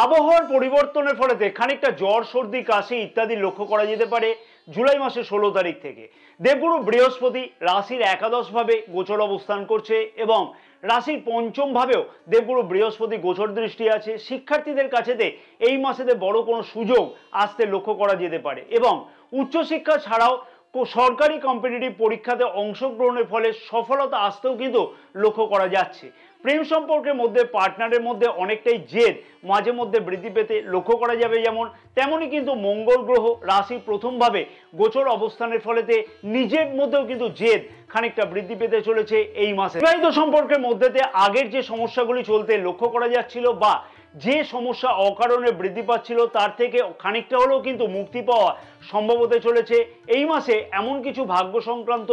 আবহাওয়ার পরিবর্তনের ফলে খানিকটা জ্বর সর্দি কাশি ইত্যাদি লক্ষ্য করা যেতে পারে জুলাই মাসের 16 তারিখ থেকে। দেবগুরু বৃহস্পতি রাশির একাদশ ভাবে গোচর অবস্থান করছে এবং রাশির পঞ্চম ভাবেও দেবগুরু বৃহস্পতি গোচর দৃষ্টি আছে। শিক্ষার্থীদের কাছেতে এই মাসেতে বড় কোনো সুযোগ আসতে লক্ষ্য করা যেতে পারে এবং উচ্চশিক্ষা ছাড়াও সরকারি কম্পিটিটিভ পরীক্ষাতে অংশগ্রহণের ফলে সফলতা আসতেও কিন্তু লক্ষ্য করা যাচ্ছে। প্রেম সম্পর্কের মধ্যে পার্টনারের মধ্যে অনেকটাই জেদ মাঝে মধ্যে বৃদ্ধি পেতে লক্ষ্য করা যাবে, যেমন তেমনই কিন্তু মঙ্গল গ্রহ রাশির প্রথমভাবে গোচর অবস্থানের ফলেতে নিজের মধ্যেও কিন্তু জেদ খানিকটা বৃদ্ধি পেতে চলেছে এই মাসে। বিবাহিত সম্পর্কের মধ্যেতে আগের যে সমস্যাগুলি চলতে লক্ষ্য করা যাচ্ছিল বা যে সমস্যা অকারণে বৃদ্ধি পাচ্ছিল তার থেকে খানিকটা হলেও কিন্তু মুক্তি পাওয়া সম্ভব হতে চলেছে এই মাসে। এমন কিছু ভাগ্য সংক্রান্ত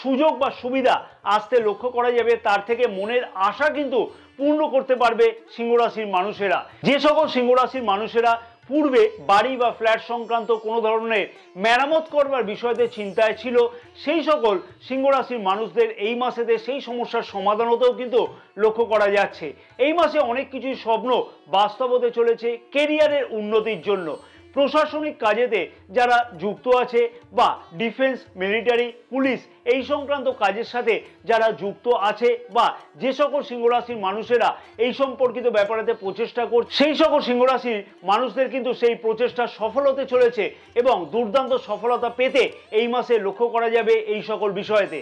সুযোগ বা সুবিধা আসতে লক্ষ্য করা যাবে, তার থেকে মনের আশা কিন্তু পূর্ণ করতে পারবে সিংহ রাশির মানুষেরা। যে সকল সিংহ রাশির মানুষেরা পূর্বে বাড়ি বা ফ্ল্যাট সংক্রান্ত কোনো ধরনের মেরামত করবার বিষয়তে চিন্তায় ছিল, সেই সকল সিংহ রাশির মানুষদের এই মাসেতে সেই সমস্যার সমাধান হতেও কিন্তু লক্ষ্য করা যাচ্ছে। এই মাসে অনেক কিছুই স্বপ্ন বাস্তব হতে চলেছে কেরিয়ারের উন্নতির জন্য। প্রশাসনিক কাজেতে যারা যুক্ত আছে বা ডিফেন্স মিলিটারি পুলিশ এই সংক্রান্ত কাজের সাথে যারা যুক্ত আছে বা যে সকল সিংহ রাশির মানুষেরা এই সম্পর্কিত ব্যাপারেতে প্রচেষ্টা করছে, সেই সকল সিংহ রাশির মানুষদের কিন্তু সেই প্রচেষ্টা সফল হতে চলেছে এবং দুর্দান্ত সফলতা পেতে এই মাসে লক্ষ্য করা যাবে এই সকল বিষয়তে।